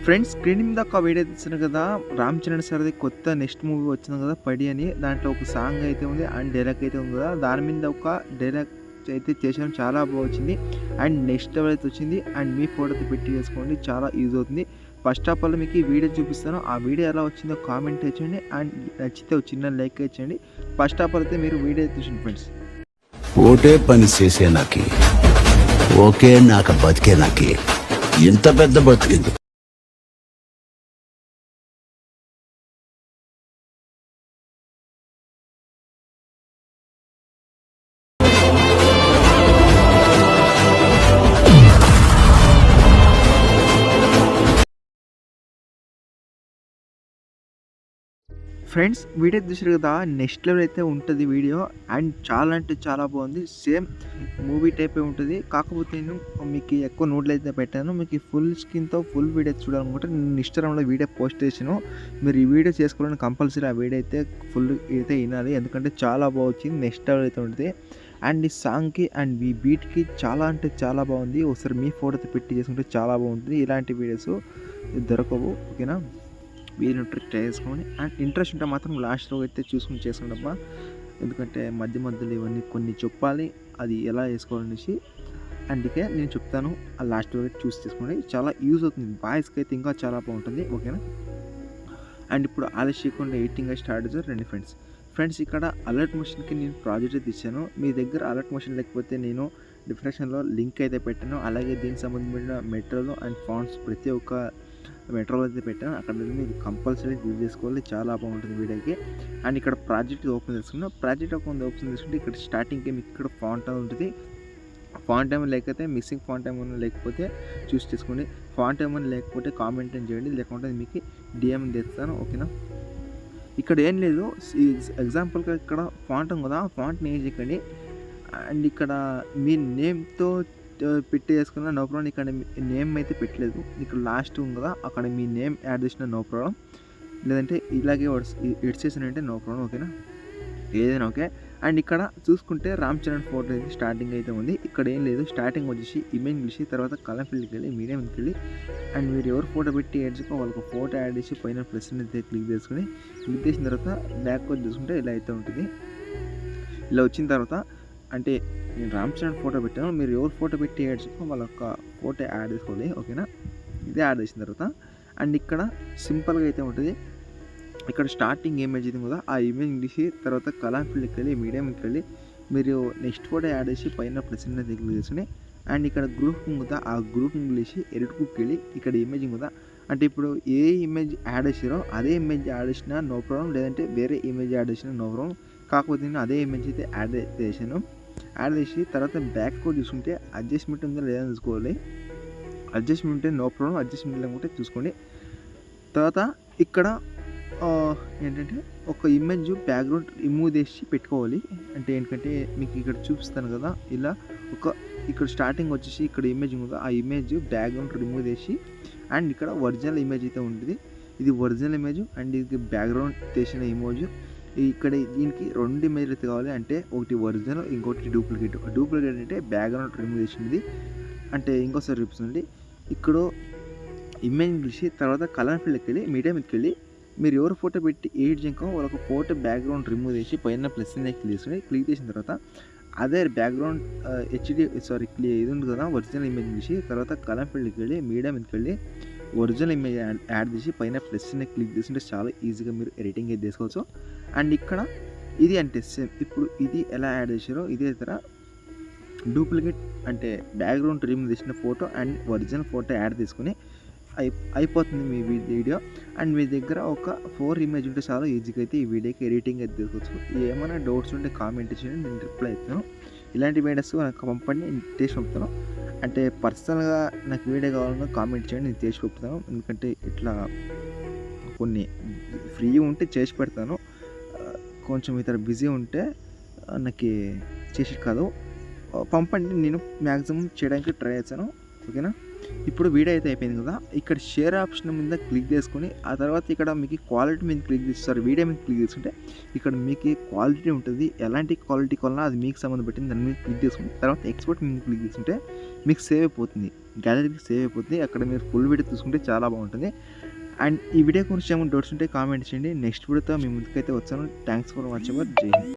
Friends, screen మీద ఒక video తీసాను కదా, రామ్ చరణ్ సార్ది కొత్త నెక్స్ట్ మూవీ వచ్చింది కదా పడి అని. దాంట్లో ఒక సాంగ్ అయితే ఉంది అండ్ డైలాగ్ అయితే ఉంది కదా, దాని మీద ఒక డైలాగ్ అయితే చేసాను, చాలా బాగా వచ్చింది. అండ్ నెక్స్ట్ లెవెల్ అయితే వచ్చింది. అండ్ మీ ఫోటో అయితే పెట్టి చేసుకోండి, చాలా యూజ్ అవుతుంది. ఫస్ట్ ఆఫ్ ఆల్ మీకు ఈ వీడియో చూపిస్తాను, ఆ వీడియో ఎలా వచ్చిందో కామెంట్ చేయండి. అండ్ నచ్చితే ఒక చిన్న లైక్ చేయండి. ఫస్ట్ ఆఫ్ ఆల్ అయితే మీరు వీడియో చూసింది ఫ్రెండ్స్. ఓటే పని చేసే నాకి ఓకే నాకు బతికే నాకి ఇంత పెద్ద బతికింది. ఫ్రెండ్స్, వీడియో చూసారు కదా, నెక్స్ట్ లెవెల్ అయితే ఉంటుంది వీడియో. అండ్ చాలా అంటే చాలా బాగుంది, సేమ్ మూవీ టైపే ఉంటుంది. కాకపోతే నేను మీకు ఎక్కువ నోట్లు అయితే పెట్టాను. మీకు ఫుల్ స్క్రీన్తో ఫుల్ వీడియో చూడాలనుకుంటే నేను ఇన్స్టాగ్రామ్లో వీడియో పోస్ట్ చేసాను. మీరు ఈ వీడియో చేసుకోవాలని కంపల్సరీ ఆ వీడియో అయితే ఫుల్ అయితే వినాలి, ఎందుకంటే చాలా బాగా వచ్చింది. నెక్స్ట్ లెవెల్ అయితే ఉంటుంది. అండ్ ఈ సాంగ్కి అండ్ ఈ బీట్కి చాలా అంటే చాలా బాగుంది. ఒకసారి మీ ఫోటో అయితే పెట్టి చేసుకుంటే చాలా బాగుంటుంది. ఇలాంటి వీడియోస్ దొరకవు, ఓకేనా? వీళ్ళు ట్రై చేసుకోండి. అండ్ ఇంట్రెస్ట్ ఉంటే మాత్రం లాస్ట్లో అయితే చూసుకుని చేసుకోండబ్బా, ఎందుకంటే మధ్య మధ్యలో ఇవన్నీ కొన్ని చెప్పాలి, అది ఎలా వేసుకోవాలనేసి. అందుకే నేను చెప్తాను, ఆ లాస్ట్లో చూస్ చేసుకోండి, చాలా యూజ్ అవుతుంది. బాయ్స్కి అయితే ఇంకా చాలా బాగుంటుంది, ఓకేనా? అండ్ ఇప్పుడు ఆలస్యకుండా ఎడిటింగ్ స్టార్ట్ చేశారు రండి ఫ్రెండ్స్. ఫ్రెండ్స్, ఇక్కడ అలర్ట్ మోషన్కి నేను ప్రాజెక్ట్ అయితే ఇచ్చాను. మీ దగ్గర అలర్ట్ మోషన్ లేకపోతే నేను డిస్క్రిప్షన్లో లింక్ అయితే పెట్టాను. అలాగే దీనికి సంబంధించిన మెటీరియల్ అండ్ ఫాంట్స్ ప్రతి ఒక్క మెట్రోలో అయితే పెట్టాను, అక్కడ మీరు కంపల్సరీ యూజ్ చేసుకోవాలి, చాలా బాగుంటుంది వీడియోకి. అండ్ ఇక్కడ ప్రాజెక్ట్ ఓపెన్ చేసుకున్నాం. ప్రాజెక్ట్ ఓపెన్ చేసుకుంటే ఇక్కడ స్టార్టింగ్కి మీకు ఇక్కడ ఫాంట్ ఉంటుంది. ఫాంట్ ఏమైనా లేకపోతే మిస్సింగ్ ఫాంట్ ఏమైనా లేకపోతే చూస్ చేసుకోండి. ఫాంట్ ఏమైనా లేకపోతే కామెంట్ చేయండి, లేకుంటే మీకు డిఎం తెస్తాను, ఓకేనా? ఇక్కడ ఏం లేదు, ఎగ్జాంపుల్గా ఇక్కడ ఫాంట్ ఉంది కదా, ఫాంట్ని ఏం చేయకండి. అండ్ ఇక్కడ మీ నేమ్తో పెట్టి చేసుకున్న నో ప్రాబ్లం. ఇక్కడ నేమ్ అయితే పెట్టలేదు, ఇక్కడ లాస్ట్ ఉంది కదా, అక్కడ మీ నేమ్ యాడ్ చేసిన నో ప్రాబ్లం, లేదంటే ఇలాగే ఎడ్ చేసినంటే నో ప్రాబ్లం, ఓకేనా? ఏదైనా ఓకే. అండ్ ఇక్కడ చూసుకుంటే రామ్ చరణ్ ఫోటో అయితే స్టార్టింగ్ అయితే ఉంది. ఇక్కడ ఏం లేదు, స్టార్టింగ్ వచ్చేసి ఇమేజ్ గీసి తర్వాత కలర్ ఫీల్డ్కి వెళ్ళి మీడియంకి వెళ్ళి అండ్ మీరు ఎవరు ఫోటో పెట్టి యాడ్ చేసుకో వాళ్ళకి ఫోటో యాడ్ చేసి పైన ప్లస్ అయితే క్లిక్ చేసుకుని, క్లిక్ చేసిన తర్వాత బ్యాక్ వచ్చి చూసుకుంటే ఇలా అయితే ఉంటుంది. ఇలా వచ్చిన తర్వాత అంటే నేను రామ్ చరణ్ ఫోటో పెట్టాను, మీరు ఎవరు ఫోటో పెట్టి యాడ్ చేసుకో వాళ్ళ యొక్క ఫోటో యాడ్ చేసుకోవాలి, ఓకేనా? ఇదే యాడ్ చేసిన తర్వాత అండ్ ఇక్కడ సింపుల్గా అయితే ఉంటుంది. ఇక్కడ స్టార్టింగ్ ఇమేజ్ ఇది కదా, ఆ ఇమేజ్ తీసి తర్వాత కలర్ ఫీల్డ్కి వెళ్ళి మీడియంకి వెళ్ళి మీరు నెక్స్ట్ ఫోటో యాడ్ చేసి పైన ప్లస్ క్లిక్ చేసుకుని అండ్ ఇక్కడ గ్రూప్ కదా, ఆ గ్రూప్ తీసి ఎడిట్ గ్రూప్కి వెళ్ళి ఇక్కడ ఇమేజ్ కదా, అంటే ఇప్పుడు ఏ ఇమేజ్ యాడ్ చేసారో అదే ఇమేజ్ యాడ్ చేసినా నో ప్రాబ్లం, లేదంటే వేరే ఇమేజ్ యాడ్ చేసినా నో ప్రాబ్లం. కాకపోతే నేను అదే ఇమేజ్ అయితే యాడ్ చేసాను. యాడ్ చేసి తర్వాత బ్యాక్ కూడా చూసుకుంటే అడ్జస్ట్మెంట్ ఉందో లేదని చూసుకోవాలి. అడ్జస్ట్మెంట్ ఉంటే నో ప్రాబ్లం, అడ్జస్ట్మెంట్ లేకుంటే చూసుకోండి. తర్వాత ఇక్కడ ఏంటంటే ఒక ఇమేజ్ బ్యాక్గ్రౌండ్ రిమూవ్ చేసి పెట్టుకోవాలి. అంటే ఏంటంటే మీకు ఇక్కడ చూపిస్తాను కదా, ఇలా ఇక్కడ స్టార్టింగ్ వచ్చేసి ఇక్కడ ఇమేజ్ ఉందా, ఆ ఇమేజ్ బ్యాక్గ్రౌండ్ రిమూవ్ చేసి అండ్ ఇక్కడ ఒరిజినల్ ఇమేజ్ అయితే ఉంటుంది. ఇది ఒరిజినల్ ఇమేజ్ అండ్ ఇది బ్యాక్గ్రౌండ్ చేసిన ఇమేజ్. ఇక్కడ దీనికి 2 ఇమేజ్లు అయితే కావాలి, అంటే ఒకటి ఒరిజినల్, ఇంకోటి డూప్లికేట్. డూప్లికేట్ అంటే బ్యాక్గ్రౌండ్ రిమూవ్ చేసింది. అంటే ఇంకోసారి చూపిస్తుంది, ఇక్కడ ఇమేజ్ చూసి తర్వాత కలర్ ఫీల్డ్కి వెళ్ళి మీడియంకి వెళ్ళి మీరు ఎవరు ఫోటో పెట్టి ఎడిట్ చేయక వాళ్ళకి ఫోటో బ్యాక్గ్రౌండ్ రిమూవ్ చేసి పైన ప్లస్ క్లిక్ చేసిన తర్వాత అదే బ్యాక్గ్రౌండ్ ఇది ఉంది కదా, ఒరిజినల్ ఇమేజ్ చూసి తర్వాత కలర్ ఫీల్డ్కి వెళ్ళి మీడియంకి వెళ్ళి ఒరిజినల్ ఇమేజ్ యాడ్ చేసి పైన ప్లస్ క్లిక్ చేస్తుంటే చాలా ఈజీగా మీరు ఎడిటింగ్ అయితే చేసుకోవచ్చు. అండ్ ఇక్కడ ఇది అంటే సేమ్ ఇప్పుడు ఇది ఎలా యాడ్ చేసారో ఇదే ఇతర డూప్లికేట్ అంటే బ్యాక్గ్రౌండ్ రిమూవ్ చేసిన photo and original photo add తీసుకుని అయిపోతుంది మీ వీడియో. అండ్ మీ దగ్గర ఒక 4 ఇమేజ్ ఉంటే చాలా ఈజీగా అయితే ఈ వీడియోకి ఎడిటింగ్ అయితే తీసుకోవచ్చు. ఏమైనా డౌట్స్ ఉంటే కామెంట్ చేయండి, నేను రిప్లై ఇస్తాను. ఇలాంటి వీడియోస్ నాకు పంపండి, నేను చేసి పంపుతాను. అంటే పర్సనల్గా నాకు వీడియో కావాలన్నా కామెంట్ చేయండి, నేను చేసి పంపుతాను. ఎందుకంటే ఇట్లా కొన్ని ఫ్రీ ఉంటే చేసి పెడతాను, కొంచెం ఇతర బిజీ ఉంటే నాకు చేసి కాదు పంపండి, నేను మ్యాక్సిమం చేయడానికి ట్రై చేస్తాను, ఓకేనా? ఇప్పుడు వీడియో అయితే అయిపోయింది కదా, ఇక్కడ షేర్ ఆప్షన్ మీద క్లిక్ చేసుకొని ఆ తర్వాత ఇక్కడ మీకు క్వాలిటీ మీద క్లిక్ చేస్తారు. వీడియో మీద క్లిక్ చేసుకుంటే ఇక్కడ మీకు క్వాలిటీ ఉంటుంది. ఎలాంటి క్వాలిటీ కావాలన్నా అది మీకు సంబంధపట్టింది. దాని మీద క్లిక్ చేసుకుంటే తర్వాత ఎక్స్పోర్ట్ మీద క్లిక్ చేసుకుంటే మీకు సేవ్ అయిపోతుంది, గ్యాలరీకి సేవ్ అయిపోతుంది. అక్కడ మీరు ఫుల్ వీడియో చూసుకుంటే చాలా బాగుంటుంది. అండ్ ఈ వీడియో గురించి ఏమైనా డౌట్స్ ఉంటే కామెంట్ చేయండి. నెక్స్ట్ వీడియోతో మీ ముందుకైతే వచ్చాను. Thanks for watching. జై హింద్.